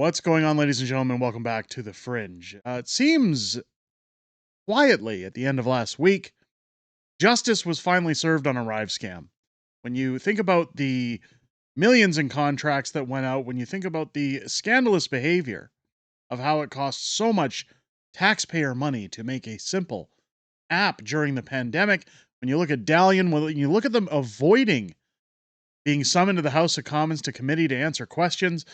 What's going on, ladies and gentlemen? Welcome back to the Fringe. It seems quietly at the end of last week, justice was finally served on ARRIVESCAM. When you think about the millions in contracts that went out, when you think about the scandalous behavior of how it costs so much taxpayer money to make a simple app during the pandemic, when you look at Dalian, when you look at them avoiding being summoned to the House of Commons to committee to answer questions,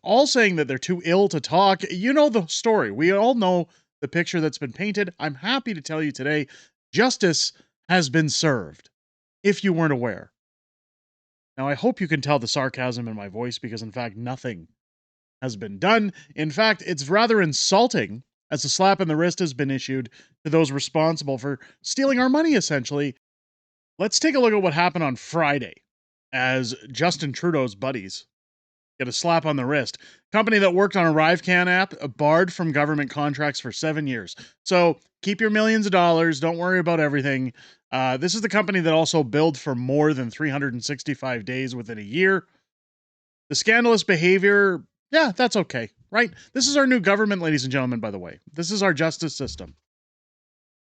all saying that they're too ill to talk. You know the story. We all know the picture that's been painted. I'm happy to tell you today, justice has been served, if you weren't aware. Now, I hope you can tell the sarcasm in my voice because, in fact, nothing has been done. In fact, it's rather insulting as a slap in the wrist has been issued to those responsible for stealing our money, essentially. Let's take a look at what happened on Friday as Justin Trudeau's buddies get a slap on the wrist. Company that worked on ARRIVESCAM app, barred from government contracts for 7 years. So keep your millions of dollars. Don't worry about everything. This is the company that also billed for more than 365 days within a year. The scandalous behavior, yeah, that's okay, right? This is our new government, ladies and gentlemen, by the way. This is our justice system.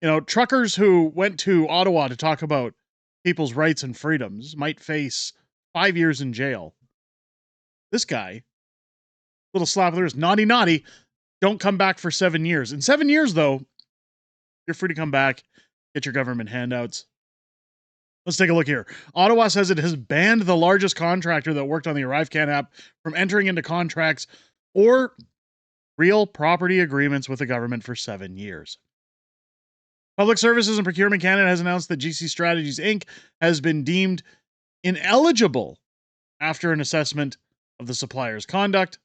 You know, truckers who went to Ottawa to talk about people's rights and freedoms might face 5 years in jail. This guy, little slap of the wrist, naughty, naughty, don't come back for 7 years. In 7 years, though, you're free to come back, get your government handouts. Let's take a look here. Ottawa says it has banned the largest contractor that worked on the ARRIVESCAM app from entering into contracts or real property agreements with the government for 7 years. Public Services and Procurement Canada has announced that GC Strategies Inc. has been deemed ineligible after an assessment of the supplier's conduct.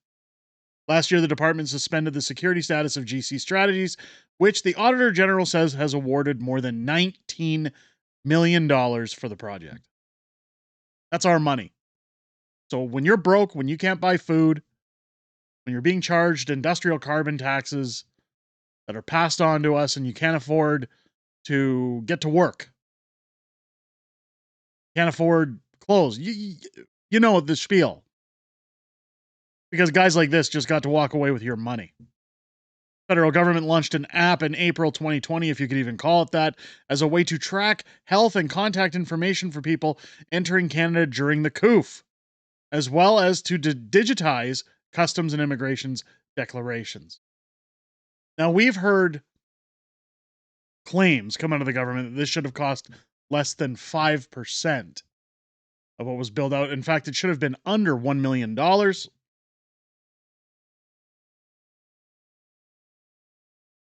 Last year, the department suspended the security status of GC Strategies, which the Auditor General says has awarded more than $19 million for the project. That's our money. So when you're broke, when you can't buy food, when you're being charged industrial carbon taxes that are passed on to us and you can't afford to get to work, can't afford clothes, you know the spiel. Because guys like this just got to walk away with your money. Federal government launched an app in April 2020, if you could even call it that, as a way to track health and contact information for people entering Canada during the COOF, as well as to digitize customs and immigration's declarations. Now, we've heard claims come out of the government that this should have cost less than 5% of what was billed out. In fact, it should have been under $1 million.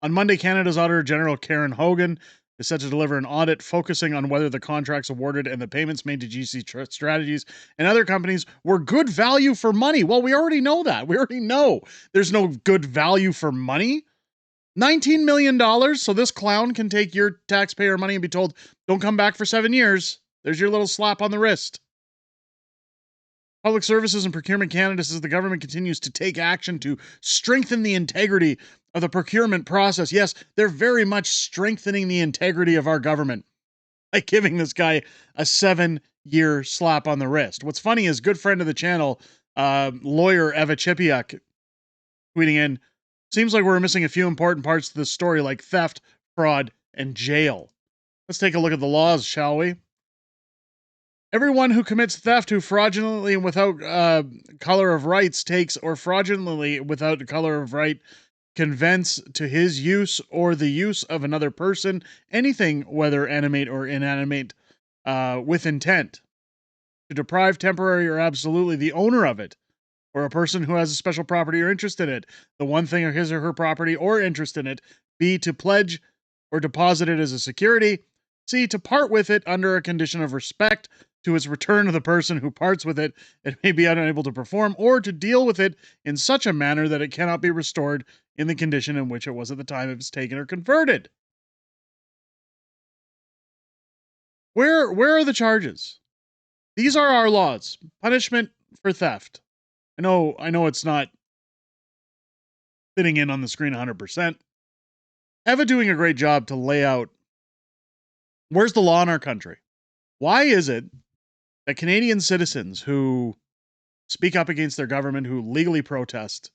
On Monday, Canada's Auditor General Karen Hogan is set to deliver an audit focusing on whether the contracts awarded and the payments made to GC Strategies and other companies were good value for money. Well, we already know that. We already know there's no good value for money. $19 million, so this clown can take your taxpayer money and be told, don't come back for 7 years. There's your little slap on the wrist. Public Services and Procurement Canada says the government continues to take action to strengthen the integrity of the procurement process. Yes, they're very much strengthening the integrity of our government by giving this guy a 7-year slap on the wrist. What's funny is good friend of the channel, lawyer Eva Chipiuk, tweeting in, seems like we're missing a few important parts to this story like theft, fraud, and jail. Let's take a look at the laws, shall we? Everyone who commits theft who fraudulently and without color of rights takes or fraudulently without color of right convents to his use or the use of another person, anything whether animate or inanimate, with intent to deprive temporary or absolutely the owner of it, or a person who has a special property or interest in it, the one thing of his or her property or interest in it, B, to pledge or deposit it as a security, C, to part with it under a condition of respect to its return to the person who parts with it and may be unable to perform, or to deal with it in such a manner that it cannot be restored in the condition in which it was at the time it was taken or converted. Where are the charges? These are our laws. Punishment for theft. I know it's not fitting in on the screen 100%. Eva doing a great job to lay out where's the law in our country. Why is it that Canadian citizens who speak up against their government, who legally protest,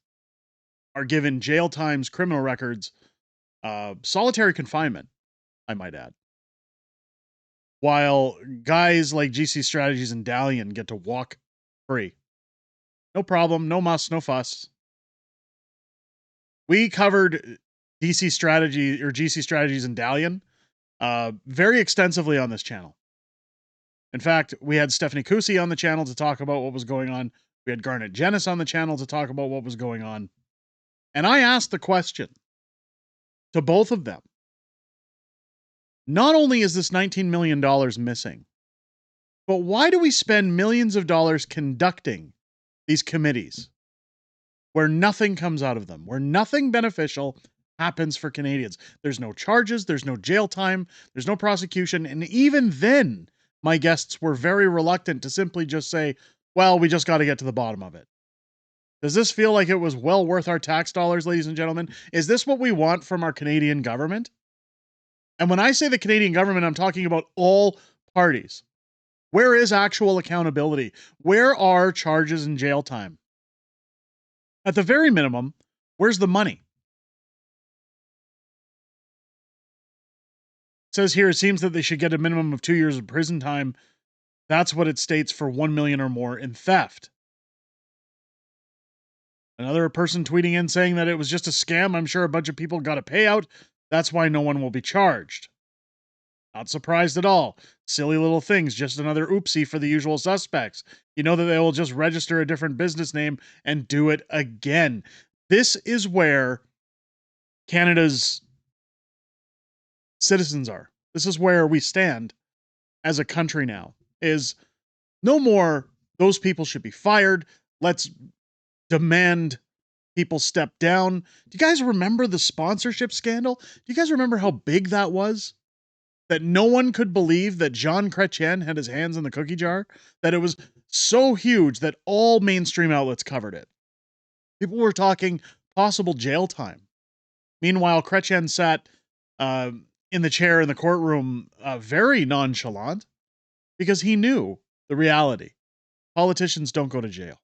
are given jail times, criminal records, solitary confinement, I might add. While guys like GC Strategies and Dalian get to walk free. No problem, no muss, no fuss. We covered GC Strategies and Dalian very extensively on this channel. In fact, we had Stephanie Kusi on the channel to talk about what was going on. We had Garnet Jenis on the channel to talk about what was going on. And I asked the question to both of them. Not only is this $19 million missing, but why do we spend millions of dollars conducting these committees where nothing comes out of them, where nothing beneficial happens for Canadians? There's no charges, there's no jail time, there's no prosecution, and even then, my guests were very reluctant to simply just say, well, we just got to get to the bottom of it. Does this feel like it was well worth our tax dollars, ladies and gentlemen? Is this what we want from our Canadian government? And when I say the Canadian government, I'm talking about all parties. Where is actual accountability? Where are charges and jail time? At the very minimum, where's the money? It says here, it seems that they should get a minimum of 2 years of prison time. That's what it states for 1 million or more in theft. Another person tweeting in saying that it was just a scam. I'm sure a bunch of people got a payout. That's why no one will be charged. Not surprised at all. Silly little things, just another oopsie for the usual suspects. You know that they will just register a different business name and do it again. This is where Canada's citizens are. This is where we stand as a country now. Is no more, those people should be fired. Let's demand people step down. Do you guys remember the sponsorship scandal? Do you guys remember how big that was? That no one could believe that Jean Chrétien had his hands in the cookie jar? That it was so huge that all mainstream outlets covered it. People were talking possible jail time. Meanwhile, Chrétien sat in the chair in the courtroom very nonchalant because he knew the reality. Politicians don't go to jail.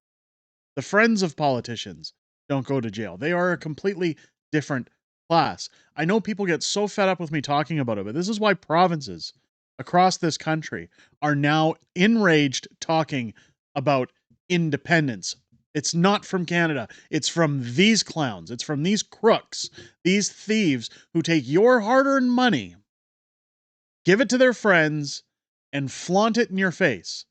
The friends of politicians don't go to jail. They are a completely different class. I know people get so fed up with me talking about it, but this is why provinces across this country are now enraged talking about independence. It's not from Canada. It's from these clowns. It's from these crooks, these thieves who take your hard-earned money, give it to their friends, and flaunt it in your face.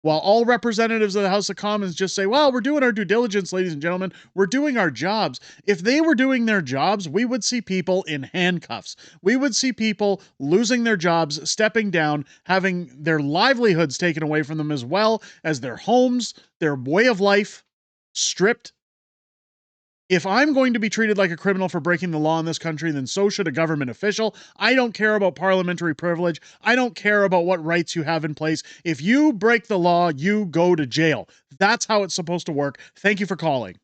While all representatives of the House of Commons just say, well, we're doing our due diligence, ladies and gentlemen. We're doing our jobs. If they were doing their jobs, we would see people in handcuffs. We would see people losing their jobs, stepping down, having their livelihoods taken away from them, as well as their homes, their way of life stripped. If I'm going to be treated like a criminal for breaking the law in this country, then so should a government official. I don't care about parliamentary privilege. I don't care about what rights you have in place. If you break the law, you go to jail. That's how it's supposed to work. Thank you for calling.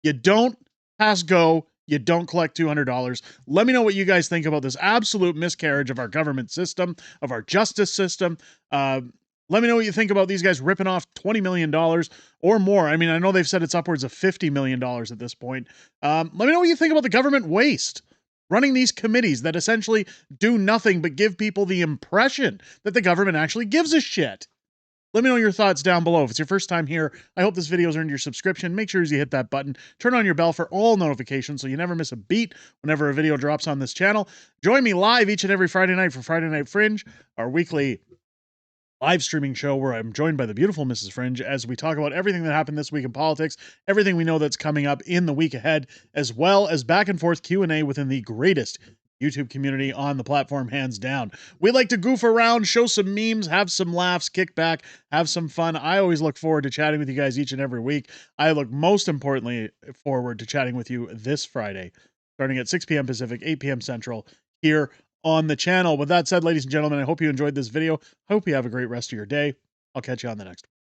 You don't pass go. You don't collect $200. Let me know what you guys think about this absolute miscarriage of our government system, of our justice system. Let me know what you think about these guys ripping off $20 million or more. I mean, I know they've said it's upwards of $50 million at this point. Let me know what you think about the government waste. Running these committees that essentially do nothing but give people the impression that the government actually gives a shit. Let me know your thoughts down below. If it's your first time here, I hope this video has earned your subscription. Make sure you hit that button. Turn on your bell for all notifications so you never miss a beat whenever a video drops on this channel. Join me live each and every Friday night for Friday Night Fringe, our weekly live streaming show where I'm joined by the beautiful Mrs. Fringe as we talk about everything that happened this week in politics, everything we know that's coming up in the week ahead, as well as back and forth Q&A within the greatest YouTube community on the platform, hands down. We like to goof around, show some memes, have some laughs, kick back, have some fun. I always look forward to chatting with you guys each and every week. I look most importantly forward to chatting with you this Friday, starting at 6 p.m. Pacific, 8 p.m. Central, here on the channel. With that said, ladies and gentlemen, I hope you enjoyed this video. Hope you have a great rest of your day. I'll catch you on the next one.